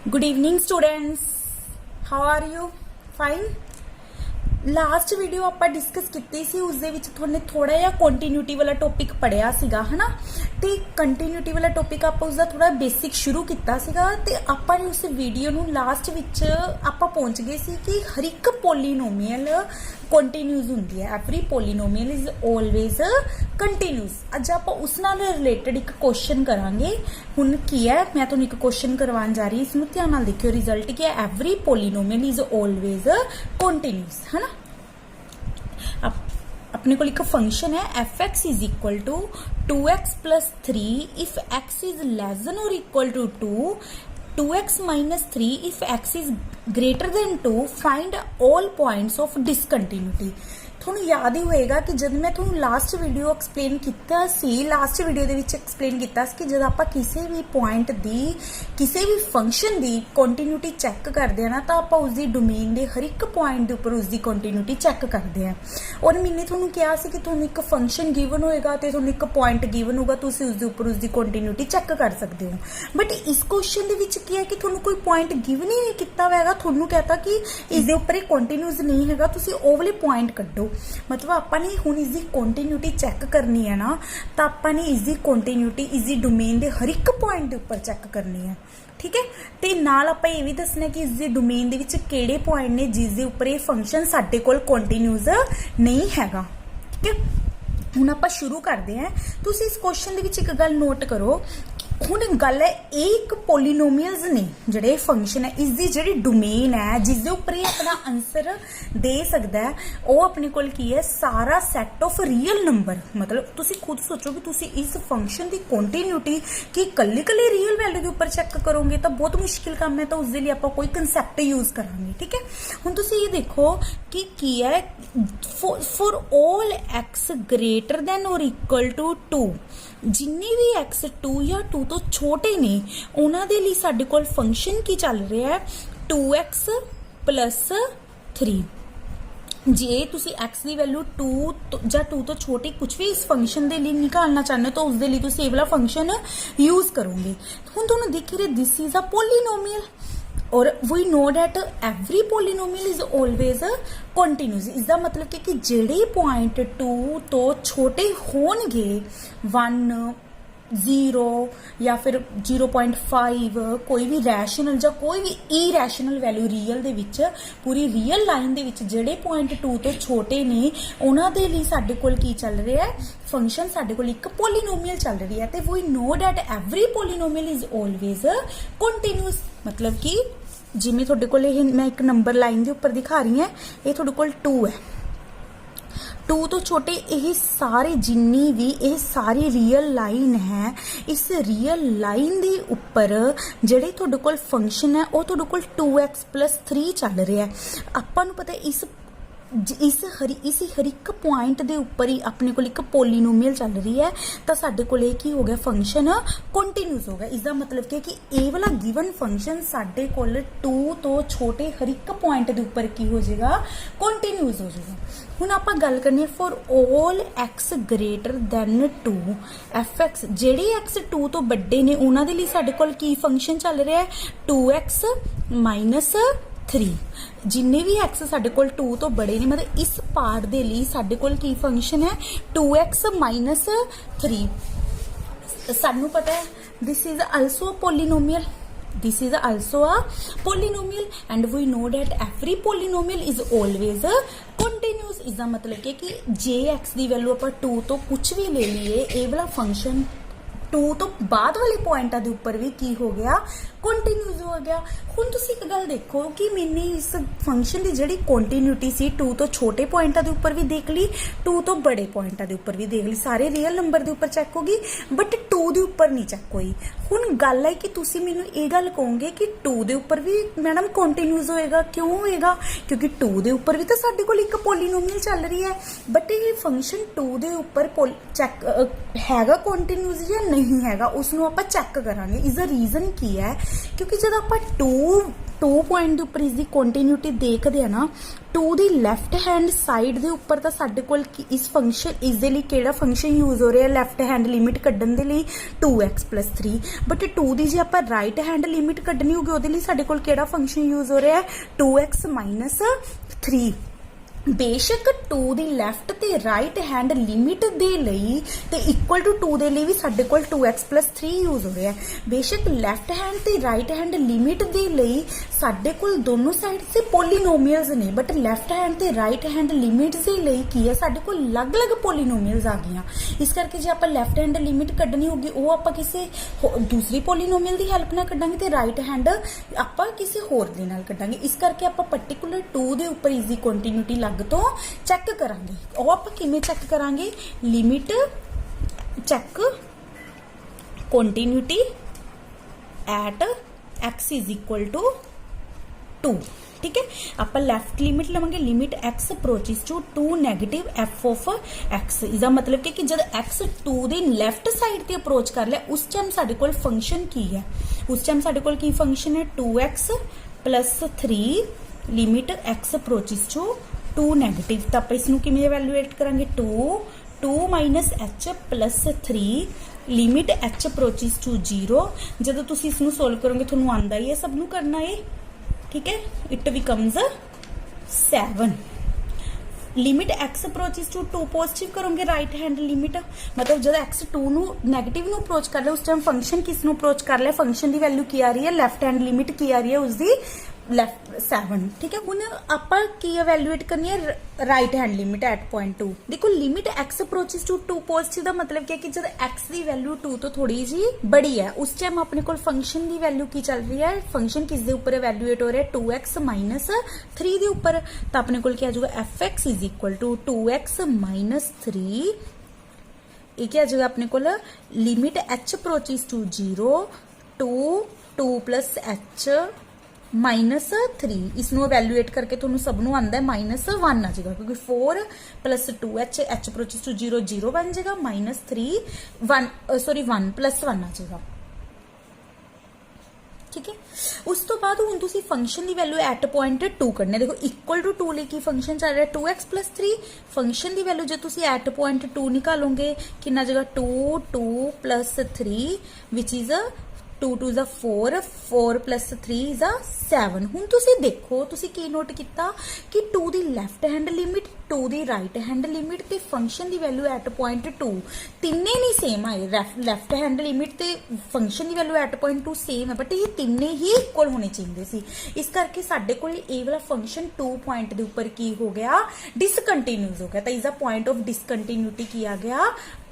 Good evening students, how are you? Fine. Last video ਆਪਾਂ discuss ਕੀਤੀ ਸੀ, ਉਸ ਦੇ ਵਿੱਚ ਤੁਹਾਨੂੰ ਥੋੜਾ ਜਿਹਾ ਕੰਟੀਨਿਊਟੀ ਵਾਲਾ ਟੌਪਿਕ ਪੜਿਆ ਸੀਗਾ ਹਨਾ। ਤੇ ਕੰਟੀਨਿਊਟੀ ਵਾਲਾ ਟੌਪਿਕ ਆਪਾਂ ਉਸ ਦਾ ਥੋੜਾ ਬੇਸਿਕ ਸ਼ੁਰੂ ਕੀਤਾ ਸੀਗਾ ਤੇ ਆਪਾਂ ਨੇ ਉਸ ਵੀਡੀਓ ਨੂੰ ਲਾਸਟ ਵਿੱਚ ਆਪਾਂ ਪਹੁੰਚ ਗਏ ਸੀ ਕਿ ਹਰ ਇੱਕ ਪੋਲੀਨੋਮੀਅਲ ਕੰਟੀਨਿਊਸ ਹੁੰਦੀ ਹੈ। Every polynomial is always continuous. ਅੱਜ ਆਪਾਂ ਉਸ ਨਾਲ ਰਿਲੇਟਡ ਇੱਕ ਕੁਐਸਚਨ ਕਰਾਂਗੇ। ਹੁਣ ਕੀ ਹੈ, ਮੈਂ ਤੁਹਾਨੂੰ ਇੱਕ ਕੁਐਸਚਨ ਕਰਵਾਉਣ ਜਾ ਰਹੀ, ਇਸਨੂੰ ਧਿਆਨ ਨਾਲ ਦੇਖਿਓ। ਰਿਜ਼ਲਟ ਕੀ ਹੈ? Every polynomial is always continuous ਹੈ ਨਾ। अपने को एक फंक्शन है f(x) is equal to 2x plus 3 if x is less than or equal to 2, 2x minus 3 if x is greater than 2, find all points of discontinuity। ਤੁਹਾਨੂੰ ਯਾਦ ਹੀ ਹੋਏਗਾ ਕਿ ਜਦ ਮੈਂ ਤੁਹਾਨੂੰ ਲਾਸਟ ਵੀਡੀਓ ਐਕਸਪਲੇਨ ਕੀਤਾ ਸੀ, ਲਾਸਟ ਵੀਡੀਓ ਦੇ ਵਿੱਚ ਐਕਸਪਲੇਨ ਕੀਤਾ ਸੀ ਕਿ ਜਦ ਆਪਾਂ ਕਿਸੇ ਵੀ ਪੁਆਇੰਟ ਦੀ, ਕਿਸੇ ਵੀ ਫੰਕਸ਼ਨ ਦੀ ਕੰਟੀਨਿਊਟੀ ਚੈੱਕ ਕਰਦੇ ਆ ਨਾ, ਤਾਂ ਆਪਾਂ ਉਸ ਦੀ ਡੋਮੇਨ ਦੇ ਹਰ ਇੱਕ ਪੁਆਇੰਟ ਦੇ ਉੱਪਰ ਉਸ ਦੀ ਕੰਟੀਨਿਊਟੀ ਚੈੱਕ ਕਰਦੇ ਆ। ਔਰ ਮੈਨੇ ਤੁਹਾਨੂੰ ਕਿਹਾ ਸੀ ਕਿ ਤੁਹਾਨੂੰ ਇੱਕ ਫੰਕਸ਼ਨ ਗਿਵਨ ਹੋਏਗਾ ਤੇ ਤੁਹਾਨੂੰ ਇੱਕ ਪੁਆਇੰਟ ਗਿਵਨ ਹੋਊਗਾ, ਤੁਸੀਂ ਉਸ ਦੇ ਉੱਪਰ ਉਸ ਦੀ ਕੰਟੀਨਿਊਟੀ ਚੈੱਕ ਕਰ ਸਕਦੇ ਹੋ। ਬਟ ਇਸ ਕੁਐਸਚਨ ਦੇ ਵਿੱਚ ਕੀ ਹੈ ਕਿ ਤੁਹਾਨੂੰ ਕੋਈ ਪੁਆਇੰਟ ਗਿਵਨ ਹੀ ਨਹੀਂ ਕੀਤਾ ਹੋਏਗਾ, ਤੁਹਾਨੂੰ ਕਹਤਾ ਕਿ ਇਸ ਦੇ ਉੱਪਰ ਇਹ ਕੰਟੀਨਿਊਸ ਨਹੀਂ ਹੈਗਾ, ਤੁਸੀਂ ਉਹ ਵਾਲੇ ਪੁਆਇੰਟ ਕੱਢੋ। मतलब ਆਪਾਂ ਨੇ ਹੁਣ ਇਸ ਦੀ ਕੰਟੀਨਿਊਟੀ ਚੈੱਕ ਕਰਨੀ ਹੈ ਨਾ, ਤਾਂ ਆਪਾਂ ਨੇ ਇਸ ਦੀ ਕੰਟੀਨਿਊਟੀ ਇਸ ਦੀ ਡੋਮੇਨ ਦੇ ਹਰ ਇੱਕ ਪੁਆਇੰਟ ਦੇ ਉੱਪਰ ਚੈੱਕ ਕਰਨੀ ਹੈ। ਠੀਕ ਹੈ, ਤੇ ਨਾਲ ਆਪਾਂ ਇਹ ਵੀ ਦੱਸਣਾ ਕਿ ਇਸ ਦੀ ਡੋਮੇਨ ਦੇ ਵਿੱਚ ਕਿਹੜੇ ਪੁਆਇੰਟ ਨੇ ਜਿਸ ਦੇ ਉੱਪਰ ਇਹ ਫੰਕਸ਼ਨ ਸਾਡੇ ਕੋਲ ਕੰਟੀਨਿਊਸ ਨਹੀਂ ਹੈਗਾ। ਠੀਕ ਹੈ, ਹੁਣ ਆਪਾਂ ਸ਼ੁਰੂ ਕਰਦੇ ਹਾਂ। ਤੁਸੀਂ ਇਸ ਕੁਐਸਚਨ ਦੇ ਵਿੱਚ ਇੱਕ ਗੱਲ ਨੋਟ ਕਰੋ। ਹੁਣ ਗੱਲ ਹੈ, ਇਹ ਇੱਕ ਪੋਲੀਨੋਮੀਅਲਸ ਨੇ ਜਿਹੜੇ ਫੰਕਸ਼ਨ ਹੈ, ਇਸ ਦੀ ਜਿਹੜੀ ਡੋਮੇਨ ਹੈ ਜਿਸ ਦੇ ਉੱਪਰ ਇਹ ਆਪਣਾ ਆਨਸਰ ਦੇ ਸਕਦਾ ਹੈ, ਉਹ ਆਪਣੇ ਕੋਲ ਕੀ ਹੈ? ਸਾਰਾ ਸੈੱਟ ਆਫ ਰੀਅਲ ਨੰਬਰ। ਮਤਲਬ ਤੁਸੀਂ ਖੁਦ ਸੋਚੋ ਕਿ ਤੁਸੀਂ ਇਸ ਫੰਕਸ਼ਨ ਦੀ ਕੰਟੀਨਿਊਟੀ ਕਿ ਕੱਲੀ ਰੀਅਲ ਵੈਲਿਊ ਦੇ ਉੱਪਰ ਚੈੱਕ ਕਰੋਗੇ ਤਾਂ ਬਹੁਤ ਮੁਸ਼ਕਿਲ ਕੰਮ ਹੈ, ਤਾਂ ਉਸ ਦੇ ਲਈ ਆਪਾਂ ਕੋਈ ਕਨਸੈਪਟ ਯੂਜ਼ ਕਰਾਂਗੇ। ਠੀਕ ਹੈ, ਹੁਣ ਤੁਸੀਂ ਇਹ ਦੇਖੋ ਕਿ ਕੀ ਹੈ, for all x greater than और इक्वल टू 2, जिन्ने भी x 2 या 2 ਤੋਂ ਛੋਟੇ ਨੇ ਉਹਨਾਂ ਦੇ ਲਈ ਸਾਡੇ ਕੋਲ ਫੰਕਸ਼ਨ ਕੀ ਚੱਲ ਰਿਹਾ ਹੈ? 2x plus 3। ਜੇ ਤੁਸੀਂ x ਦੀ ਵੈਲਿਊ 2 ਜਾਂ 2 ਤੋਂ ਛੋਟੀ ਕੁਝ ਵੀ ਇਸ ਫੰਕਸ਼ਨ ਦੇ ਲਈ ਨਿਕਾਲਣਾ ਚਾਹੁੰਦੇ ਹੋ ਤਾਂ ਉਸ ਦੇ ਲਈ ਤੁਸੀਂ ਇਹ ਵਾਲਾ ਫੰਕਸ਼ਨ ਯੂਜ਼ ਕਰੋਗੇ। ਹੁਣ ਤੁਹਾਨੂੰ ਦਿਖ ਰਿਹਾ ਦਿਸ ਇਜ਼ ਅ ਪੋਲੀਨੋਮੀਅਲ और we know that every polynomial is always continuous। इसका मतलब कि जेड़े पॉइंट 2 तो छोटे होणगे 1 0 या फिर 0.5 कोई भी रैशनल ਜਾਂ कोई भी इरैशनल वैल्यू ਰੀਅਲ ਦੇ ਵਿੱਚ, ਪੂਰੀ ਰੀਅਲ ਲਾਈਨ ਦੇ ਵਿੱਚ ਜਿਹੜੇ ਪੁਆਇੰਟ 2 ਤੋਂ ਛੋਟੇ ਨੇ ਉਹਨਾਂ ਦੇ ਲਈ ਸਾਡੇ ਕੋਲ ਕੀ ਚੱਲ ਰਿਹਾ ਹੈ? ਫੰਕਸ਼ਨ ਸਾਡੇ ਕੋਲ ਇੱਕ ਪੋਲੀਨੋਮੀਅਲ ਚੱਲ ਰਹੀ ਹੈ। ਤੇ we know that every polynomial is always continuous. मतलब कि जिमें ਤੁਹਾਡੇ ਕੋਲ ਇਹ ਮੈਂ ਇੱਕ ਨੰਬਰ ਲਾਈਨ ਦੇ ਉੱਪਰ ਦਿਖਾ ਰਹੀ ਹਾਂ, ਇਹ ਤੁਹਾਡੇ ਕੋਲ 2 ਹੈ। 2 ਤੋਂ ਛੋਟੇ ਇਹ ਸਾਰੇ ਜਿੰਨੀ ਵੀ ਇਹ ਸਾਰੀ ਰੀਅਲ ਲਾਈਨ ਹੈ, ਇਸ ਰੀਅਲ ਲਾਈਨ ਦੇ ਉੱਪਰ ਜਿਹੜੇ ਤੁਹਾਡੇ ਕੋਲ ਫੰਕਸ਼ਨ ਹੈ ਉਹ ਤੁਹਾਡੇ ਕੋਲ 2x plus 3 ਚੱਲ ਰਿਹਾ ਹੈ। ਆਪਾਂ ਨੂੰ ਪਤਾ ਇਸ ਹਰ ਇੱਕ ਪੁਆਇੰਟ ਦੇ ਉੱਪਰ ਹੀ ਆਪਣੇ ਕੋਲ ਇੱਕ ਪੋਲੀਨੋਮੀਅਲ ਚੱਲ ਰਹੀ ਹੈ, ਤਾਂ ਸਾਡੇ ਕੋਲ ਇਹ ਕੀ ਹੋ ਗਿਆ? ਫੰਕਸ਼ਨ ਕੰਟੀਨਿਊਸ ਹੋ ਗਿਆ। ਇਸ ਦਾ ਮਤਲਬ ਕਿ ਇਹ ਵਾਲਾ ਗਿਵਨ ਫੰਕਸ਼ਨ ਸਾਡੇ ਕੋਲ 2 ਤੋਂ ਛੋਟੇ ਹਰ ਇੱਕ ਪੁਆਇੰਟ ਦੇ ਉੱਪਰ ਕੀ ਹੋ ਜਾਏਗਾ? ਕੰਟੀਨਿਊਸ ਹੋ ਜਾਏਗਾ। ਹੁਣ ਆਪਾਂ ਗੱਲ ਕਰਨੀ ਹੈ for all x greater than 2 f(x), ਜਿਹੜੇ x 2 ਤੋਂ ਵੱਡੇ ਨੇ ਉਹਨਾਂ ਦੇ ਲਈ ਸਾਡੇ ਕੋਲ ਕੀ ਫੰਕਸ਼ਨ ਚੱਲ ਰਿਹਾ ਹੈ? 2x minus 3। ਜਿੰਨੇ ਵੀ x ਸਾਡੇ ਕੋਲ 2 ਤੋਂ ਬੜੇ ਨੇ, ਮਤਲਬ ਇਸ ਪਾਰਟ ਦੇ ਲਈ ਸਾਡੇ ਕੋਲ ਕੀ ਫੰਕਸ਼ਨ ਹੈ? 2x minus 3। ਸਾਨੂੰ ਪਤਾ ਹੈ this is also a polynomial, this is also a polynomial and we know that every polynomial is always continuous। इसका मतलब कि जे x ਦੀ ਵੈਲਿਊ ਆਪਾਂ 2 ਤੋਂ ਕੁਝ ਵੀ ਲੈ ਲਈਏ, ਇਹ ਵਾਲਾ ਫੰਕਸ਼ਨ 2 ਤੋਂ ਬਾਅਦ ਵਾਲੇ ਪੁਆਇੰਟਾਂ ਦੇ ਉੱਪਰ ਵੀ ਕੀ ਹੋ ਗਿਆ? ਕੰਟੀਨਿਊਸ ਹੋ ਗਿਆ। ਹੁਣ ਤੁਸੀਂ ਇੱਕ ਗੱਲ ਦੇਖੋ ਕਿ ਮੈਨੇ ਇਸ ਫੰਕਸ਼ਨ ਦੀ ਜਿਹੜੀ ਕੰਟੀਨਿਊਟੀ ਸੀ 2 ਤੋਂ ਛੋਟੇ ਪੁਆਇੰਟਾਂ ਦੇ ਉੱਪਰ ਵੀ ਦੇਖ ਲਈ, 2 ਤੋਂ ਬੜੇ ਪੁਆਇੰਟਾਂ ਦੇ ਉੱਪਰ ਵੀ ਦੇਖ ਲਈ, ਸਾਰੇ ਰੀਅਲ ਨੰਬਰ ਦੇ ਉੱਪਰ ਚੈੱਕ ਹੋਗੀ, ਬਟ 2 ਦੇ ਉੱਪਰ ਨਹੀਂ ਚੈੱਕ ਹੋਈ। ਹੁਣ ਗੱਲ ਹੈ ਕਿ ਤੁਸੀਂ ਮੈਨੂੰ ਇਹ ਗੱਲ ਕਹੋਗੇ ਕਿ 2 ਦੇ ਉੱਪਰ ਵੀ ਮੈਡਮ ਕੰਟੀਨਿਊਸ ਹੋਏਗਾ, ਕਿਉਂ ਹੋਏਗਾ? ਕਿਉਂਕਿ 2 ਦੇ ਉੱਪਰ ਵੀ ਤਾਂ ਸਾਡੇ ਕੋਲ ਇੱਕ ਪੋਲੀਨੋਮੀਅਲ ਚੱਲ ਰਹੀ ਹੈ, ਬਟ ਇਹ ਫੰਕਸ਼ਨ 2 ਦੇ ਉੱਪਰ ਚੈੱਕ ਹੈਗਾ ਕੰਟੀਨਿਊਸ ਜਾਂ नहीं हैगा उसनों आपां चैक करांगे। इस दा रीजन की है क्योंकि जब आपां टू पॉइंट के उपर इसकी कंटिन्यूटी देखते हैं ना, to the left hand side के उपर तो साडे कोल इस फंक्शन इसदे लई किहड़ा फंक्शन यूज हो रहा है, लैफ्ट हैंड लिमिट कड्ढण दे लई 2x+3, बट 2 दी जे आपां राइट हैंड लिमिट कड्ढनी होगी उहदे लई साडे कोल किहड़ा फंक्शन यूज हो रहा है, 2x-3। बेशक 2 दी लैफ्ट ते राइट हैंड लिमिट दे लई ते इक्वल टू 2 दे लई भी साडे कोल 2x+3 यूज हो रहा है। बेशक लैफ्ट हैंड ते राइट हैंड लिमिट दे लई साडे कोल दोनों साइड से पोलीनोमियल्स ने, बट लैफ्ट हैंड ते राइट हैंड लिमिट दे लई की है साडे कोल अलग-अलग पोलीनोमियल्स आ गईयां। इस करके जे आपां लैफ्ट हैंड लिमिट कड्ढनी होगी वो आपां किसी दूसरी पोलीनोमियल दी हेल्प नाल कड्ढांगे ते राइट हैंड आपां किसी होर दे नाल कड्ढांगे। इस करके आपां पर्टिकुलर 2 दे उपर इजी कंटिन्यूटी लग तो चैक करांगे। ਉਹ ਆਪਾਂ ਕਿਵੇਂ ਚੈੱਕ ਕਰਾਂਗੇ, limit check continuity at x is equal to 2। ठीक है, आप लैफ्ट लिमिट लवांगे, limit x approaches to 2 negative f of x। इसका मतलब कि जब x 2 दी लैफ्ट साइड ते अप्रोच कर लिया उस टाइम साडे कोल फंक्शन की है, उस टाइम साडे कोल की फंक्शन है 2x+3 limit x approaches to 2 negative. तो आप इसनूं किवें इवैल्यूएट करांगे, 2 minus h plus 3 limit h approaches to 0। जदों तुसीं इसनूं सोल्व करोगे तुहानूं आंदा ही है सब नूं करना है। ठीक है, it becomes 7। Limit x approaches to 2 positive करोगे राइट हैंड लिमिट, मतलब जब x 2 नूं नैगेटिव नूं अप्रोच कर लिया उस टाइम फंक्शन किस नूं अप्रोच कर लिया, फंक्शन की वैल्यू की आ रही है, लैफ्ट हैंड लिमिट की आ रही है उसकी लैफ्ट 7। ठीक है, हुण आपां की इवैल्यूएट करनी है right hand limit at point 2। देखो limit x approaches to 2 positive का मतलब क्या है कि जब x की वैल्यू 2 तो थोड़ी जी बड़ी है उस टाइम अपने को फंक्शन की वैल्यू की चल रही है, फंक्शन किस दे ऊपर इवैल्यूएट हो रहा है 2x-3 के ऊपर। तो अपने को क्या आ जाएगा f(x) is equal to 2x-3। ये क्या आ जाएगा अपने को limit h approaches to 0 2 plus h -3। इसनों इवैल्यूएट करके तुहानूं सबनों आंदा है -1 आ जाएगा क्योंकि 4 + 2h h अप्रोचेस टू 0 0 बन जाएगा, -3 1 + 1 आ जाएगा। ठीक है, उस तो बाद हुण तुसीं फंक्शन की वैल्यू एट पॉइंट 2 करनी। देखो इक्वल टू 2 की फंक्शन चल रहा है 2x+3, फंक्शन की वैल्यू जो तुसीं एट पॉइंट 2 निकालोगे कितना जगह 2 + 3 विच इज 2 2 is 4 4 + 3 is 7। हुण तुसीं देखो तुसीं की नोट किया कि 2 दी लैफ्ट हैंड लिमिट 2 दी राइट हैंड लिमिट ते फंक्शन की वैल्यू एट पॉइंट 2 तिन्ने नहीं सेम आए, लैफ्ट हैंड लिमिट ते फंक्शन की वैल्यू एट पॉइंट 2 सेम है बट ये तिन्ने ही इक्वल होने चाहिए सी। इस करके साडे कोल ये वाला फंक्शन 2 पॉइंट के उपर की हो गया, डिसकंटीन्यूअस हो गया। तो इसका पॉइंट ऑफ डिसकंटीन्यूटी की आ गया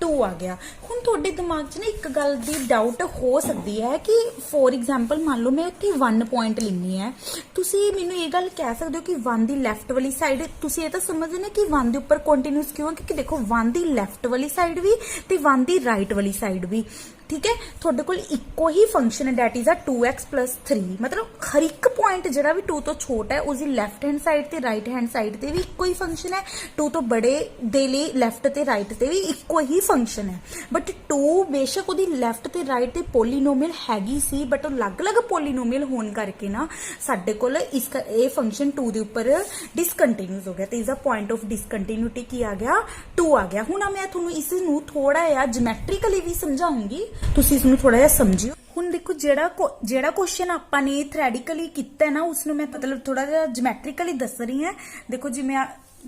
2 आ गया। हुण तुहाडे दिमाग च ना एक गल दी डाउट हो सकती है कि फॉर एग्जाम्पल मान लो मैं उत्थे 1 पॉइंट लेनी है, तुसीं मैनूं ये गल कह सकते हो कि 1 दी लैफ्ट वाली साइड, तुसीं ये तो समझदे ना कि 1 दे उपर कंटीन्यूअस क्यों है क्योंकि देखो 1 दी लैफ्ट वाली साइड भी ते 1 दी राइट वाली साइड भी। ठीक है, थोड़े कोल इक्को ही फंक्शन है डेट इज 2x+3, मतलब हर एक पॉइंट जरा भी 2 तो छोटा है उसकी लैफ्ट हैंड साइड ते राइट हैंड साइड ते भी इक्को ही फंक्शन है, 2 तो बड़े दे लिए लैफ्ट ते राइट ते भी इक्को ही फंक्शन है। बट 2 बेशक उसकी लैफ्ट ते राइट ते पोलीनोमियल हैगी सी बट अलग अलग पोलीनोमियल होने करके ना साडे कोल इसका ये फंक्शन 2 के उपर डिसकंटीन्यूअस हो गया। तो इसका पॉइंट ऑफ डिसकंटीन्यूटी की आ गया 2 आ गया। हुण मैं तुहानूं इसनूं थोड़ा जिहा ज्योमैट्रिकली भी समझाऊंगी, तुसीं इसनूं थोड़ा जिहा समझियो। हुण देखो जेड़ा क्वेश्चन आपां ने थ्रेडिकली कीता ना उसनूं मैं मतलब थोड़ा जिहा ज्योमैट्रिकली दस रही हां। देखो जिवें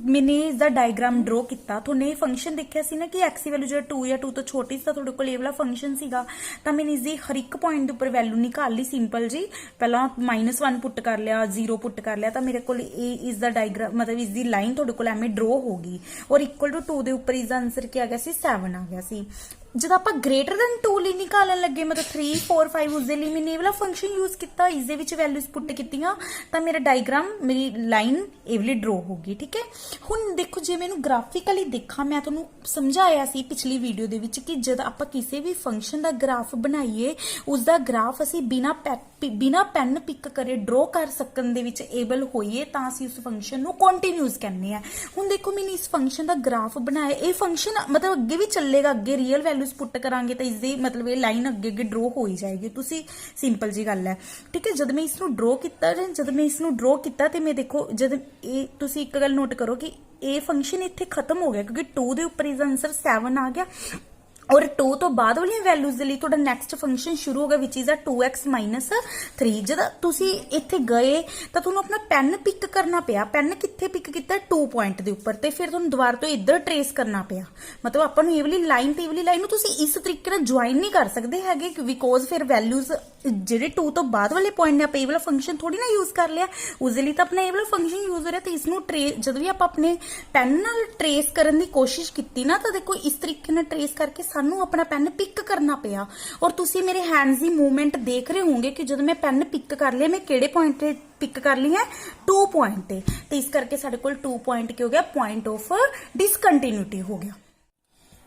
मैंने इसका डायग्राम ड्रॉ किया, तुमने फंक्शन देखा सी ना कि एक्स की वैल्यू जो 2 या 2 तो छोटी सी थोड़े को वाला फंक्शन सीगा, तो मैंने इसकी हर एक पॉइंट उपर वैल्यू निकाल ली सिंपल जी। पहला -1 पुट कर लिया, 0 पुट कर लिया, तो मेरे को इसका डायग्राम मतलब इसकी लाइन थोड़े को एवें ड्रॉ होगी और इक्वल टू 2 के उपर इसका आंसर क्या आ गया सी 7 आ गया सी। जब आप ग्रेटर देन 2 लिए निकालन लगे मतलब 3 4 5 उसके लिए मैंने वाला फंक्शन यूज किया, इसके वैल्यूज पुट की तो मेरा डायग्राम मेरी लाइन एवली ड्रॉ होगी। ठीक है, हुण देखो जे मैं ग्राफिकली देखा मैं तुहानूं समझाया सी पिछली वीडियो दे विच कि जद आप किसी भी फंक्शन का ग्राफ बनाइए उसका ग्राफ असी बिना पेन पिक करे ड्रॉ कर सकन दे विच एबल होइए तां असी उस फंक्शन नूं कंटीन्यूअस कहने हैं। हुण देखो मैंने इस फंक्शन का ग्राफ बनाया, ये फंक्शन मतलब अगे भी चलेगा, अगे रियल वैल्यूज पुट करांगे तो इसकी मतलब ये लाइन अगे अगे ड्रॉ हो ही जाएगी। तुसी सिंपल जी गल है, ठीक है। जब मैं इसनूं ड्रॉ किया, जब मैं इसनूं ड्रॉ किया तो मैं देखो जब ये तुसी एक गल नोट करो कि ये फंक्शन इत्थे खत्म हो गया क्योंकि 2 के उपर इसका आंसर 7 आ गया और 2 तो बाद वाली वैल्यूज के लिए तुहाडा नैक्सट फंक्शन शुरू हो गया विच इज 2x माइनस 3। जब तुसी इत्थे गए तो तुहानूं अपना पेन पिक करना पिया। पेन कित्थे पिक किया 2 पॉइंट के उपर, तो फिर तुहानूं दोबारा तो इधर ट्रेस करना पिया। मतलब आपां नूं ये वाली लाइन ते ये वाली लाइन नूं तुसी इस तरीके नाल ज्वाइन नहीं कर सकते हैगे बिकॉज फिर वैल्यूज ਜਿਹੜੇ 2 तो बाद वाले पॉइंट ने आप ये वाला फंक्शन थोड़ी ना यूज कर लिया, उसके लिए तो अपना ये वाला फंक्शन यूज हो रहा। तो इसनूं जब भी आप अपने पेन नाल ट्रेस करने की कोशिश की ना तो देखो इस तरीके नाल ट्रेस करके सानू अपना पेन पिक करना पिया। और तुसी मेरे हैंड्स की मूवमेंट देख रहे होंगे कि जब मैं पेन पिक कर लिया मैं किहड़े पॉइंट ते पिक कर ली है 2 पॉइंट ते, तो इस करके साडे कोल 2 पॉइंट की हो गया पॉइंट ऑफ डिसकंटिन्यूटी हो गया।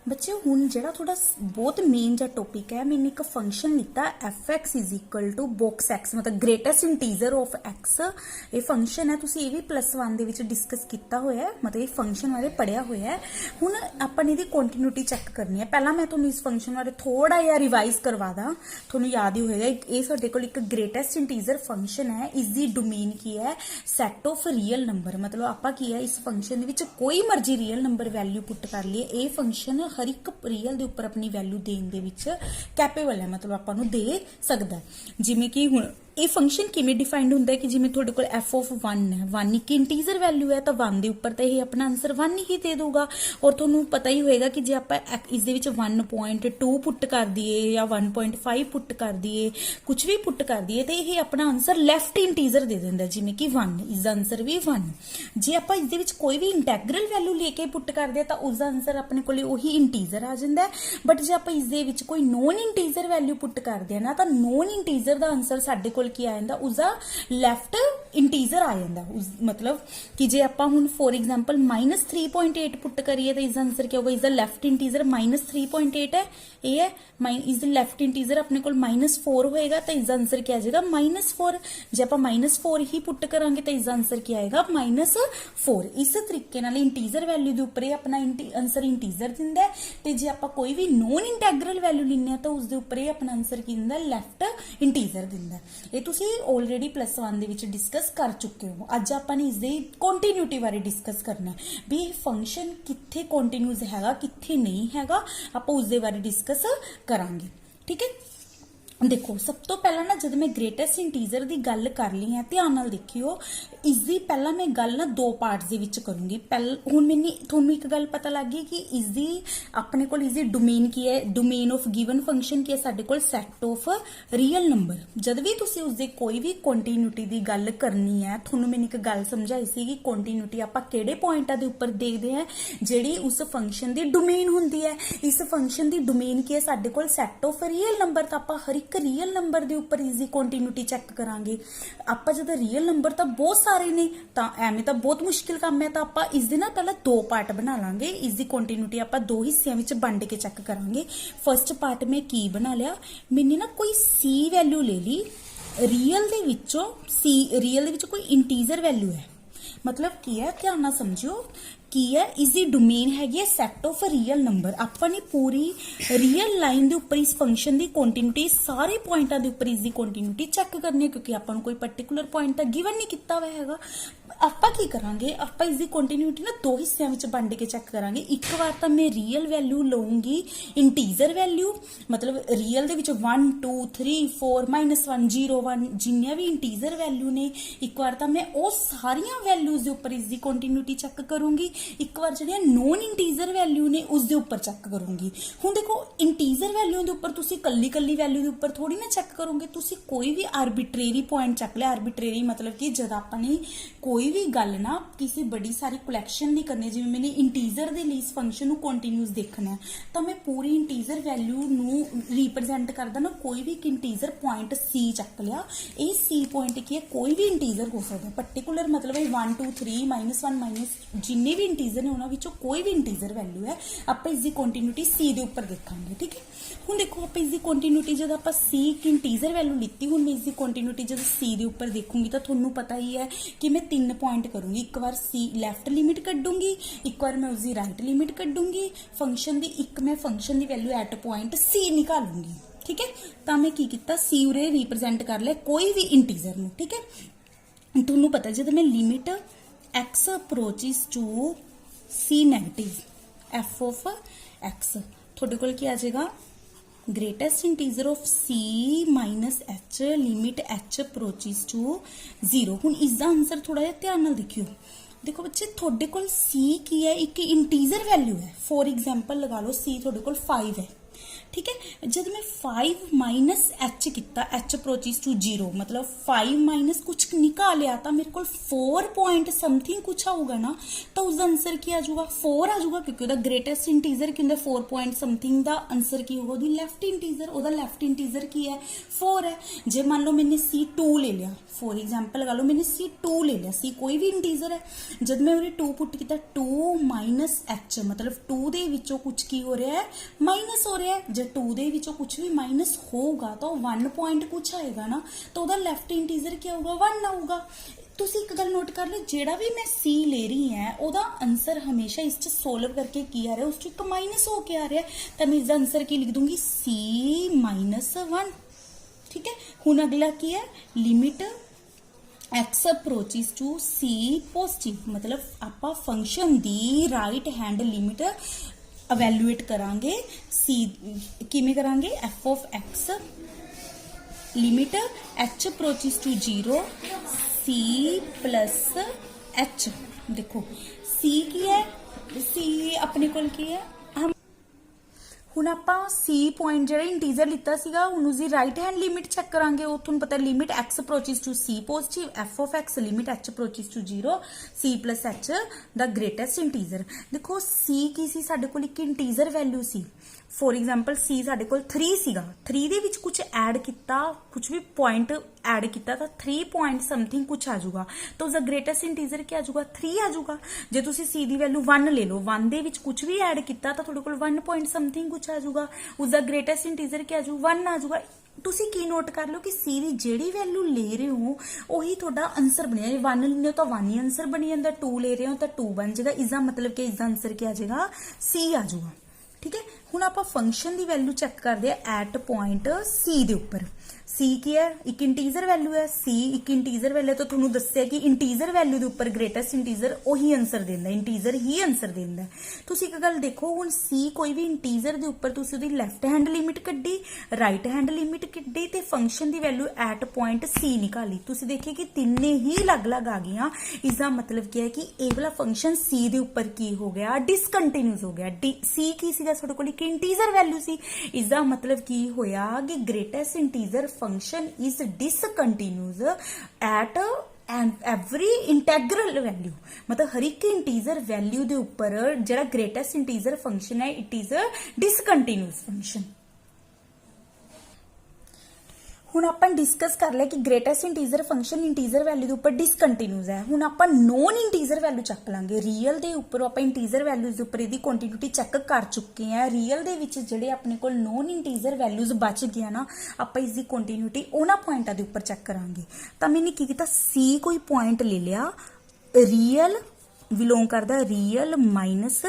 बच्चे हुण जिहड़ा थोड़ा बहुत मेन जा टॉपिक है, मैंने एक फंक्शन लिता f(x) is equal to box x मतलब ग्रेटेस्ट इंटीजर ऑफ x। ये फंक्शन है तुसी ये भी +1 दे विच डिस्कस किया होया है, मतलब ये फंक्शन बारे पढ़िया होया है। हुण आपां इहदी कंटीन्यूटी चेक करनी है। पहला मैं तुहानूं इस फंक्शन बारे थोड़ा जिहा रिवाइज करवा दा, तुहानूं याद ही होएगा ये साडे कोल एक ग्रेटेस्ट इंटीजर फंक्शन है। इसदी डोमेन की है सैट ऑफ रियल नंबर, मतलब आपां की है इस फंक्शन दे विच कोई मर्जी रियल नंबर वैल्यू पुट कर लिए, ये फंक्शन हर एक रियल के उपर अपनी वैल्यू देने दे विच कैपेबल है, मतलब आपां नूं दे सकदा है। जिवें कि हुण ये फंक्शन किवें डिफाइंड होंदा है कि जिवें तुहाडे कोल f ऑफ 1 है, 1 एक इंटीजर वैल्यू है तो 1 के उपर तो यह अपना आंसर 1 ही दे दूगा। और तुहानूं पता ही होएगा कि जे आपां इस दे विच 1.2 पुट कर दिए या 1.5 पुट कर दिए, कुछ भी पुट कर दिए तो यह अपना आंसर लेफ्ट इंटीजर दे दिंदा, जिवें कि 1, इसका आंसर भी 1। जे आपां इस दे विच कोई भी इंटैग्रल वैल्यू लेके पुट कर दिया तो उसका आंसर अपने कोल उही इंटीजर आ जांदा है। बट जे आपां इस दे विच कोई नॉन इंटीजर वैल्यू पुट कर दिया ना तो नॉन इंटीजर का आंसर साडे कोल की आ जांदा, उसका लेफ्ट इंटीजर आ जांदा। मतलब कि जे आपां हुण फॉर एग्जांपल -3.8 पुट करिए तो इसका आंसर क्या होगा, इसका लेफ्ट इंटीजर -3.8 है, ये है इस लेफ्ट इंटीजर अपने कोल -4 होएगा तो इसका आंसर क्या आ जाएगा -4। जे आपां -4 ही पुट करांगे तो इसका आंसर क्या आएगा -4। इस तरीके नाल इंटीजर वैल्यू दे उपर अपना आंसर इंटीजर दिंदा है, ते जे आपां कोई भी नॉन इंटैग्रल वैल्यू लिखने तो उसके उपर अपना आंसर की दिंदा लेफ्ट इंटीजर दिंदा है। ये तुसी ऑलरेडी +1 दे विच डिस्कस कर चुके हो। अज आपां ने इसदी कंटीन्यूटी बारे डिस्कस करना है भी फंक्शन कित्थे कंटीन्यूअस हैगा कित्थे नहीं हैगा, आपां उसदे बारे डिस्कस करांगे, ठीक है। देखो सब तो पहला ना जब मैं ग्रेटेस्ट इंटीजर की गल कर ली है, ध्यान नाल देखियो इसकी पहला मैं गल ना 2 पार्ट्स दे विच करूंगी। हुण मैनूं तुहानूं एक गल पता लग गई कि इसकी अपने कोल इसकी डोमेन की है, डोमेन ऑफ गिवन फंक्शन की है साडे कोल सैट ऑफ रियल नंबर। जद भी तुसीं उसदी कोई भी कंटीन्यूटी की गल करनी है, तुहानूं मैंने एक गल समझाई सी कि कंटीन्यूटी आपां किहड़े पॉइंटां दे उपर देखदे हैं, जिहड़ी उस फंक्शन की डोमेन हुंदी है। इस फंक्शन की डोमेन की है साडे कोल सैट ऑफ रियल नंबर, तो आपां हर एक रियल नंबर के उपर इसकी कंटीन्यूटी चेक करांगे। आपां जद रियल नंबर तो बहुत सारे ने तो एवें तो बहुत मुश्किल काम है, तो आपां इसदे ना पहला 2 पार्ट बना लांगे। इसकी कंटीन्यूटी आपां 2 हिस्सियां विच वंड के चेक करांगे। फर्स्ट पार्ट में की बना लिया, मैंने ना कोई सी वैल्यू ले ली, रियल दे विचों सी रियल दे विच कोई इंटीजर वैल्यू है, मतलब की है ध्यान नाल समझियो की है इसकी डोमेन हैगी सैट ऑफ रियल नंबर। आपां ने पूरी रियल लाइन के उपर इस फंक्शन की कंटीन्यूटी सारे पॉइंटां के उपर इसकी कंटीन्यूटी चेक करनी है, क्योंकि आपां नूं कोई पर्टिकुलर पॉइंट तो गिवन नहीं किया हुआ हैगा। आपां की करांगे, आपां इसकी कंटीन्यूटी ना 2 हिस्सियां विच वंड के चेक करांगे। एक बार तो मैं रियल वैल्यू लऊंगी इंटीजर वैल्यू, मतलब रियल दे विच 1 2 3 4 -1 0 1 जिन्नियां भी इंटीजर वैल्यू ने, एक बार तो मैं वो सारियां वैल्यूज दे उपर इसकी कंटीन्यूटी चेक करूंगी। एक बार जिहड़ियां नॉन इंटीजर वैल्यू ने उसके उपर चेक करूंगी। हुण देखो इंटीजर वैल्यू के उपर तुसीं कल्ली कल्ली वैल्यू के उपर थोड़ी ना चेक करोगे, तुसीं कोई भी आर्बिट्रेरी पॉइंट चक लिया। आर्बिट्रेरी मतलब कि जद आपां ने कोई भी गल ना किसी बड़ी सारी कलैक्शन नहीं करनी, जिवें मैंने इंटीजर दे लई इस फंक्शन नूं कंटीन्यूअस देखना है तो मैं पूरी इंटीजर वैल्यू नूं रिप्रजेंट करदा ना कोई भी इंटीजर पॉइंट सी चक लिया। ये सी पॉइंट की है, कोई भी इंटीजर हो सकता है पर्टिकुलर, मतलब 1 2 3 -1 जिन्ने भी इंटीजर ने उन्हां विचों कोई भी इंटीजर वैल्यू है, आपां इसकी कंटीन्यूटी सी दे उपर देखांगे, ठीक है। हुण देखो आपां इसकी कंटीन्यूटी जद आपां सी की इंटीजर वैल्यू लीती, हुण मैं इसकी कंटीन्यूटी जद सी दे उपर देखूंगी तो तुहानूं पता ही है कि मैं 3 तीन पॉइंट करूंगी, एक बार सी लैफ्ट लिमिट कड्डूंगी, एक बार मैं उसकी राइट लिमिट कड्डूंगी, फंक्शन दी एक मैं फंक्शन दी वैल्यू एट पॉइंट सी निकालूंगी। ठीक है, तो मैं की किया सी उरे रिप्रजेंट कर लिया कोई भी इंटीजर नूं। ठीक है, तुहानूं पता जब मैं limit x approaches to c negative f of x, थोड़े कोल की आ जाएगा greatest integer of c minus h limit h approaches to 0। हुण इसका आंसर थोड़ा जिहा ध्यान नाल देखियो। देखो बच्चे थोड़े कोल c की है, एक इंटीजर वैल्यू है। फॉर एग्जाम्पल लगा लो c थोड़े कोल 5 है। ठीक है, जब मैं 5 माइनस एच किया एच अप्रोचिज टू 0 मतलब 5 माइनस कुछ निकालिया तो मेरे को 4 पॉइंट समथिंग कुछ आऊगा ना, तो उसका आंसर की आ जाऊगा 4 आ जाऊगा, क्योंकि उसका ग्रेटेस्ट इंटीजर की 4 पॉइंट समथिंग का आंसर की होगा लैफ्ट इंटीजर, उसका लैफ्ट इंटीजर की है 4 है। जे मान लो मैंने C2 ले लिया, फॉर एग्जाम्पल लगा लो मैंने C2 ले लिया, C कोई भी इंटीजर है, जब मैं उन्हें 2 पुट किया 2 माइनस एच मतलब 2 दे विचों कुछ की हो रहा है माइनस हो रहा है, जब 2 दे विचों कुछ भी माइनस होगा तो 1 पॉइंट कुछ आएगा ना, तो उसका लैफ्ट इंटीजर क्या होगा 1 आऊगा। तुसी एक गल नोट कर लो, जेड़ा भी मैं C ले रही है उसका आंसर हमेशा इस सोल्व करके की आ रहा है, उस एक माइनस होके आ रहा है, तो मैं इसका आंसर की लिख दूंगी C माइनस 1। ठीक है, हुण अगला की है limit x approaches to C positive, मतलब आप फंक्शन दी राइट हैंड लिमिट अवैल्यूएट करांगे C किमें करांगे f of x limit h approaches to 0 C plus h. देखो C की है, C अपने कोल की है, हम हुण आपां C पॉइंट जिहड़ा इंटीजर लिता सीगा हुण उसदी राइट हैंड लिमिट चेक करांगे। वो तुहानूं पता limit x approaches to C positive f of x limit h approaches to 0 C plus h the greatest integer. देखो C की सी साडे कोल एक integer value c, for example C साडे कोल 3 सीगा, 3 दे विच कुछ ऐड किया कुछ भी पॉइंट ऐड किया तो 3 पॉइंट समथिंग कुछ आ जाऊगा, तो उसका ग्रेटेस्ट इंटीजर क्या आ जाऊगा 3 आ जाऊगा। जे तुसी C दी वैल्यू 1 ले लो, 1 दे विच कुछ भी ऐड किया तो थोड़े कोल 1 पॉइंट समथिंग कुछ आ जाऊगा, उसका ग्रेटेस्ट इंटीजर क्या आ जाऊगा 1 आ जाऊगा। तुसी की नोट कर लो कि C दी जेड़ी वैल्यू ले रहे हो वही थोड़ा आंसर बने, 1 लेने हो तो 1 ही आंसर बनी जाता, 2 ले रहे हो तो 2 बन जाएगा, इसका मतलब कि इसका आंसर क्या आ जाएगा C आ जाऊगा। ठीक है, हुण आपां फंक्शन दी वैल्यू चेक करते हैं एट पॉइंट C दे उपर। C की है एक इंटीजर वैल्यू है, C एक इंटीजर वैल्यू, तो तुहानूं दस्सिया कि इंटीजर वैल्यू दे उपर ग्रेटेस्ट इंटीजर वही आंसर देंदा, इंटीजर ही आंसर देंदा। तुसीं एक गल देखो हुण C कोई भी इंटीजर दे उपर तुसीं उहदी लैफ्ट हैंड लिमिट कड्डी, राइट हैंड लिमिट कड्डी ते फंक्शन दी वैल्यू एट पॉइंट C निकाली, तुसीं देखिए कि तिन्ने ही अलग-अलग आ गईयां। इसका मतलब क्या है कि ये वाला फंक्शन C दे उपर की हो गया डिसकंटीन्यूअस हो गया। C की सीगा साडे कोल एक इंटीजर वैल्यू सी, इसका मतलब की होया कि greatest integer function is discontinuous at and every integral value, मतलब हर एक इंटीजर वैल्यू दे उपर जेड़ा ग्रेटेस्ट इंटीजर फंक्शन है it is a discontinuous function. हुण आपां डिस्कस कर लिया कि greatest integer function integer value के उपर डिसकंटीन्यूअस है। हुण आपां नॉन इंटीजर वैल्यू चक लांगे, रियल दे उपर आपां इंटीजर वैल्यूज दे उपर इहदी कंटीन्यूटी चेक कर चुके हैं। रियल दे विच जिहड़े अपने कोल नॉन इंटीजर वैल्यूज बच गया ना, आपां इसदी कंटीन्यूटी उन्हां पॉइंटां दे उपर चेक करांगे। तां मैंने की कीता C कोई पॉइंट ले लिया रियल बिलोंग करदा रियल माइनस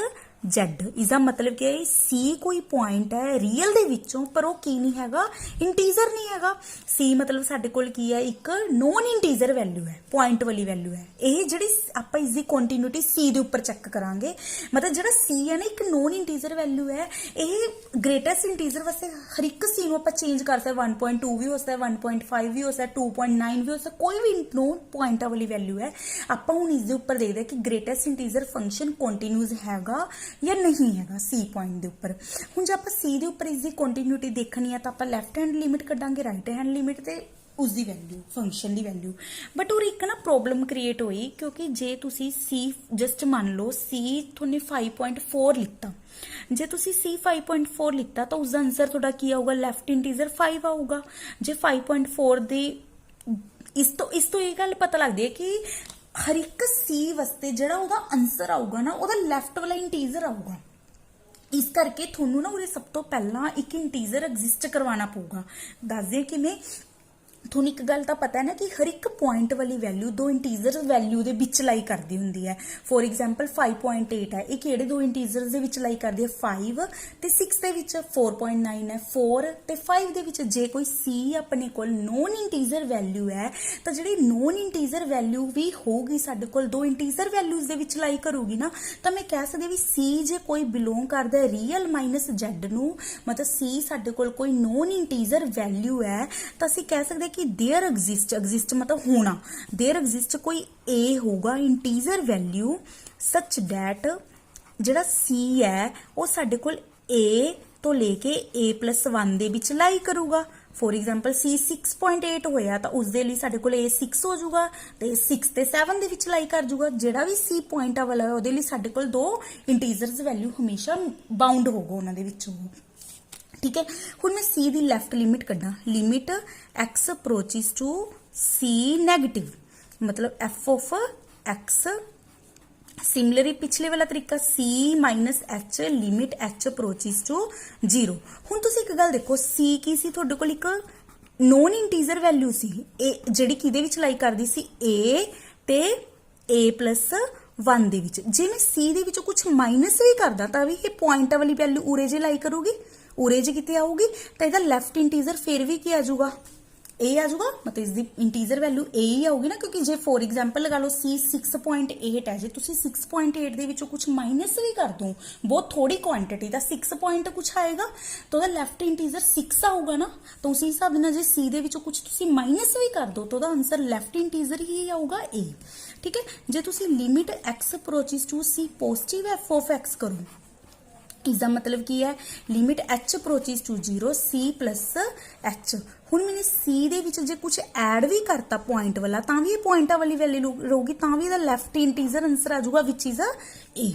Z, इसका मतलब क्या है C कोई पॉइंट है रियल दे विचों पर वो की नहीं हैगा इंटीजर नहीं हैगा। C मतलब साडे कोल की है एक नॉन इंटीजर वैल्यू है, पॉइंट वाली वैल्यू है। ये जिहड़ी आपां इसदी कंटीन्यूटी C दे उपर चेक करांगे, मतलब जिहड़ा C है ना एक नॉन इंटीजर वैल्यू है, ये ग्रेटेस्ट इंटीजर वास्ते हर एक C नूं आपां चेंज कर सकते, 1.2 भी हो सकता है, 1.5 भी हो सकता है, 2.9 भी हो सकता है, कोई भी नॉन पॉइंट वाली वैल्यू है। आपां हुण इस दे उपर देखदे हैं कि ग्रेटेस्ट इंटीजर फंक्शन कंटीन्यूअस हैगा या नहीं हैगा C पॉइंट दे उपर। हुण जे आपां C दे उपर इसदी कंटीन्यूटी देखनी है तो आपां लैफ्ट हैंड लिमिट कड्डांगे, राइट हैंड लिमिट ते उसदी वैल्यू फंक्शन दी वैल्यू। बट और एक ना प्रॉब्लम क्रिएट होई, क्योंकि जे तुसी C जस्ट मान लो C तुहाने 5.4 लिखता, जे तुसी C 5.4 लिखता तो उसका आंसर थोड़ा की आऊगा लैफ्ट इंटीजर 5 आऊगा। जे 5.4 दे इस तो ये गल पता लगदी है कि हर एक C वास्ते जिहड़ा उहदा आंसर आऊगा ना उहदा लैफ्ट वाला इंटीजर आऊगा। इस करके थोनू ना उरे सब तो पहला एक इंटीजर एग्जिस्ट करवाना पऊगा। दस दें कि मैं ਤੁਹਾਨੂੰ ਇੱਕ ਗੱਲ ਤਾਂ ਪਤਾ ਹੈ ਨਾ ਕਿ ਹਰ ਇੱਕ ਪੁਆਇੰਟ ਵਾਲੀ ਵੈਲਿਊ ਦੋ ਇੰਟੀਜ਼ਰ ਵੈਲਿਊ ਦੇ ਵਿੱਚ ਲਾਈ ਕਰਦੀ ਹੁੰਦੀ ਹੈ। ਫੋਰ ਐਗਜ਼ਾਮਪਲ 5.8 ਹੈ, ਇਹ ਕਿਹੜੇ ਦੋ ਇੰਟੀਜ਼ਰਸ ਦੇ ਵਿੱਚ ਲਾਈ ਕਰਦੀ ਹੈ? 5 ਤੇ 6 ਦੇ ਵਿੱਚ। 4.9 ਹੈ, 4 ਤੇ 5 ਦੇ ਵਿੱਚ। ਜੇ ਕੋਈ C ਆਪਣੇ ਕੋਲ ਨੋਨ ਇੰਟੀਜ਼ਰ ਵੈਲਿਊ ਹੈ ਤਾਂ ਜਿਹੜੀ ਨੋਨ ਇੰਟੀਜ਼ਰ ਵੈਲਿਊ ਵੀ ਹੋਊਗੀ ਸਾਡੇ ਕੋਲ ਦੋ ਇੰਟੀਜ਼ਰ ਵੈਲਿਊਜ਼ ਦੇ ਵਿੱਚ ਲਾਈ ਕਰੂਗੀ ਨਾ, ਤਾਂ ਮੈਂ ਕਹਿ ਸਕਦੀ ਵੀ C ਜੇ ਕੋਈ ਬਿਲੋਂਗ ਕਰਦਾ ਰੀਅਲ ਮਾਈਨਸ Z ਨੂੰ, ਮਤਲਬ C ਸਾਡੇ ਕੋਲ ਕੋਈ ਨੋਨ ਇੰਟੀਜ਼ਰ ਵੈਲਿਊ ਹੈ, ਤਾਂ ਅਸੀਂ ਕਹਿ ਸਕਦੇ ਕਿ देयर एग्जिस्ट मतलब होना, देयर एग्जिस्ट कोई A होगा इंटीजर वैल्यू सच दैट ਜਿਹੜਾ C है वो साडे कोल A तो लेके A+1 ਦੇ ਵਿੱਚ ਲਾਈ ਕਰੂਗਾ। फॉर एग्जाम्पल C 6.8 ਹੋਇਆ ਤਾਂ ਉਸ ਦੇ ਲਈ ਸਾਡੇ ਕੋਲ A 6 ਹੋ ਜਾਊਗਾ ਤੇ 6 ਤੇ 7 ਦੇ ਵਿੱਚ ਲਾਈ ਕਰ ਜਾਊਗਾ। ਜਿਹੜਾ ਵੀ C ਪੁਆਇੰਟ ਵਾਲਾ ਹੈ ਉਹਦੇ ਲਈ ਸਾਡੇ ਕੋਲ ਦੋ ਇੰਟੀਜ਼ਰਸ ਵੈਲਿਊ ਹਮੇਸ਼ਾ ਬਾਉਂਡ ਹੋਊਗਾ ਉਹਨਾਂ ਦੇ ਵਿੱਚੋਂ। ठीक है, हुण मैं C दी लैफ्ट लिमिट कड्डा, limit x approaches to C negative, मतलब f ऑफ x। सिमिलरली पिछले वाला तरीका C minus h limit h approaches to 0। हुण तुसीं एक गल देखो, C की सी तुहाडे कोल एक नॉन इंटीजर वैल्यू सी ए जिहड़ी किहदे विच लाई करदी सी A ते A+1 दे विच। जे मैं C दे विचों कुछ माइनस भी करदा तां भी ये पॉइंट वाली वैल्यू उरे जे लाई करूगी, उरे ज कितने आऊगी तो यदा लैफ्ट इंटीजर फिर भी क्या आ जाऊगा? A आ जाऊगा, मतलब इसकी इंटीजर वैल्यू A ही आऊगी ना, क्योंकि जे फॉर एग्जाम्पल लगा लो C 6.8 है, जे तुसी 6.8 दे विचों कुछ माइनस भी कर दो, बहुत थोड़ी क्वांटिटी दा 6 पॉइंट कुछ आएगा तो वह लैफ्ट इंटीजर 6 आऊगा ना, तो उसी हिसाब नाल जे C दे विचों कुछ तुसी माइनस भी कर दो तो आंसर लैफ्ट इंटीजर ही आऊगा A। ठीक है, जे तुसी limit x approaches to C positive f of x करो, इसका मतलब की है limit h approaches to 0 C plus h। हुण मैंने C दे विच जे कुछ ऐड भी करता पॉइंट वाला तां भी पॉइंट वाली वैल्यू रहूगी, तां भी लैफ्ट इंटीजर आंसर आ जाऊगा विच इज A।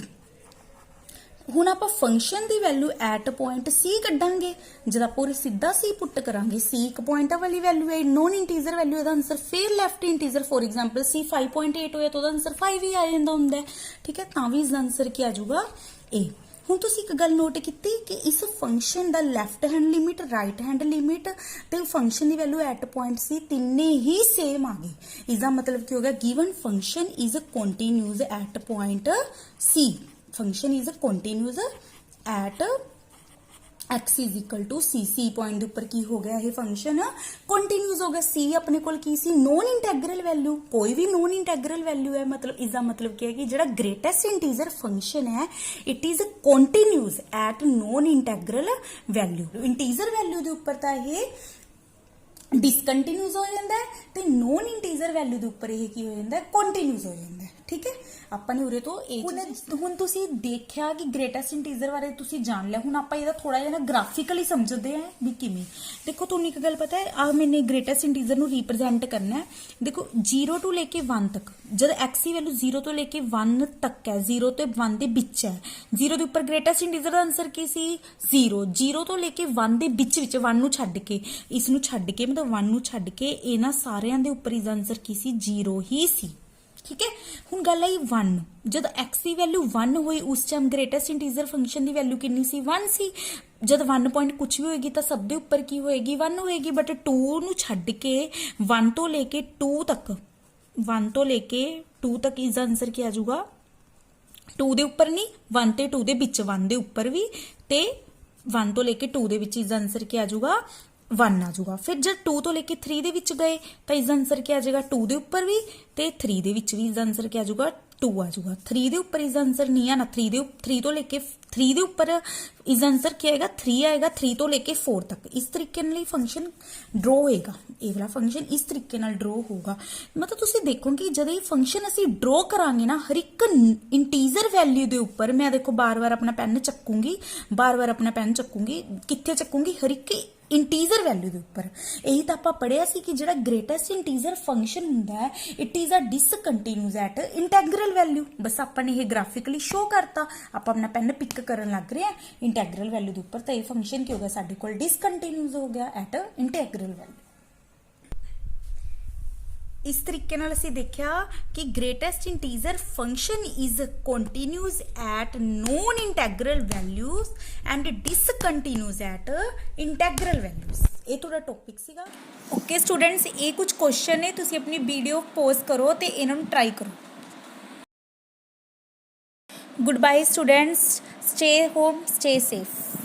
हुण आपां फंक्शन दी वैल्यू एट पॉइंट C कड्डांगे, जद आपां उरे सीधा C पुट करांगे, C एक पॉइंट वाली वैल्यू है, नॉन इंटीजर वैल्यू दा आंसर फिर left integer. For example C 5.8 होया तो आंसर 5 ही आ जांदा हुंदा है। ठीक है, तां भी इसदा आंसर क्या आ जाऊगा? A। हुण तुसीं एक गल नोट की कि इस फंक्शन दा left hand limit, right hand limit ते फंक्शन दी वैल्यू एट पॉइंट सी तिन्ने ही सेम आ गई। इसका मतलब की हो गया, given function is continuous at point c, function is continuous at x is equal to C। C point उपर की हो गया, ये फंक्शन कंटिन्यूअस हो गया। C अपने कोल की सी नॉन इंटैग्रल वैल्यू, कोई भी नॉन इंटैग्रल वैल्यू है, मतलब इसका मतलब क्या है कि जो ग्रेटेस्ट इंटीजर फंक्शन है it is continuous at non integral value. Integer value के उपर तो ये डिसकंटिन्यूअस हो जाता है ते नॉन इंटीजर वैल्यू के उपर ये की हो जाता है? कंटिन्यूअस हो जाता है। ठीक है, ਆਪਾਂ ਨੇ ਉਰੇ ਤੋਂ ਹੁਣ ਤੁਸੀਂ ਦੇਖਿਆ ਕਿ ਗ੍ਰੇਟੈਸਟ ਇੰਟੀਜ਼ਰ ਬਾਰੇ ਤੁਸੀਂ ਜਾਣ ਲਿਆ। ਹੁਣ ਆਪਾਂ ਇਹਦਾ ਥੋੜਾ ਜਿਹਾ ਨਾ ਗ੍ਰਾਫਿਕਲੀ ਸਮਝਦੇ ਆਂ ਵੀ ਕਿਵੇਂ। ਦੇਖੋ ਤੁਹਾਨੂੰ ਇੱਕ ਗੱਲ ਪਤਾ ਹੈ, ਆ ਮੈਨੇ ਗ੍ਰੇਟੈਸਟ ਇੰਟੀਜ਼ਰ ਨੂੰ ਰਿਪਰੈਜ਼ੈਂਟ ਕਰਨਾ ਹੈ। ਦੇਖੋ 0 ਤੋਂ ਲੈ ਕੇ 1 ਤੱਕ, ਜਦ x ਦੀ ਵੈਲਿਊ 0 ਤੋਂ ਲੈ ਕੇ 1 ਤੱਕ ਹੈ, 0 ਤੇ 1 ਦੇ ਵਿੱਚ ਹੈ, 0 ਦੇ ਉੱਪਰ ਗ੍ਰੇਟੈਸਟ ਇੰਟੀਜ਼ਰ ਦਾ ਆਨਸਰ ਕੀ ਸੀ? 0। 0 ਤੋਂ ਲੈ ਕੇ 1 ਦੇ ਵਿੱਚ 1 ਨੂੰ ਛੱਡ ਕੇ, ਇਸ ਨੂੰ ਛੱਡ ਕੇ, ਮਤਲਬ 1 ਨੂੰ ਛੱਡ ਕੇ ਇਹਨਾਂ ਸਾਰਿਆਂ ਦੇ ਉੱਪਰ ਇਸ ਆਨਸਰ ਕੀ ਸੀ? 0 ਹੀ ਸੀ। ठीक है, हुण गल आई 1, जब x की वैल्यू 1 हुई उस टाइम ग्रेटेस्ट इंटीजर फंक्शन की वैल्यू कितनी सी? 1 सी। जब 1 पॉइंट कुछ भी होएगी तो सब दे उपर की होएगी? 1 होएगी। बट 2 नू छड्ड के 1 तो लेके 2 तक, 1 तो लेके 2 तक इसका आंसर क्या आ जाऊगा? 2 दे उपर नहीं, 1 ते 2 दे विच, 1 दे उपर भी ते 1 तो लेके 2 दे विच इसका आंसर क्या आ जाऊगा? 1 आ जाऊगा। फिर जब 2 तो लेके 3 दे विच गए तो इसका आंसर क्या आ जाएगा? 2 दे उपर भी ते 3 दे विच भी इसका आंसर क्या आ जाऊगा? 2 आ जाऊगा। 3 दे उपर इसका आंसर नहीं आना, 3 तो लेके 3 दे उपर इसका आंसर क्या आएगा? 3 आएगा। 3 तो लेके 4 तक इस तरीके नाल फंक्शन ड्रॉ होएगा। ये वाला फंक्शन इस तरीके नाल ड्रॉ होगा। मतलब तुसीं देखो कि जब ये फंक्शन असीं ड्रॉ करांगे ना हर एक इंटीजर वैल्यू दे उपर, मैं देखो बार बार अपना पेन चक्कूंगी, बार बार अपना पेन चक्कूंगी, कित्थे चक्कूंगी? हर एक इंटीजर वैल्यू के उपर। यही तो आप पढ़िया सी कि जो ग्रेटेस्ट इंटीजर फंक्शन हुंदा है it is a discontinuous at integral value. बस आपने ये ग्राफिकली शो करता, आप अपना पेन पिक करन लग रहे हैं इंटैग्रल वैल्यू के उपर, तो ये फंक्शन की हो गया साडे कोल? डिसकंटिन्यूअस हो गया एट इंटैग्रल वैल्यू। ਇਸ ਤਰੀਕੇ ਨਾਲ ਅਸੀਂ ਦੇਖਿਆ ਕਿ greatest integer function is continuous at non integral values and discontinuous at integral values. ਇਹ ਤੁਹਾਡਾ ਟੌਪਿਕ ਸੀਗਾ। ਓਕੇ ਸਟੂਡੈਂਟਸ, ਇਹ ਕੁਝ ਕੁਐਸਚਨ ਨੇ, ਤੁਸੀਂ ਆਪਣੀ ਵੀਡੀਓ ਪੌਜ਼ ਕਰੋ ਤੇ ਇਹਨਾਂ ਨੂੰ ਟਰਾਈ ਕਰੋ। Good bye students, stay home, stay safe.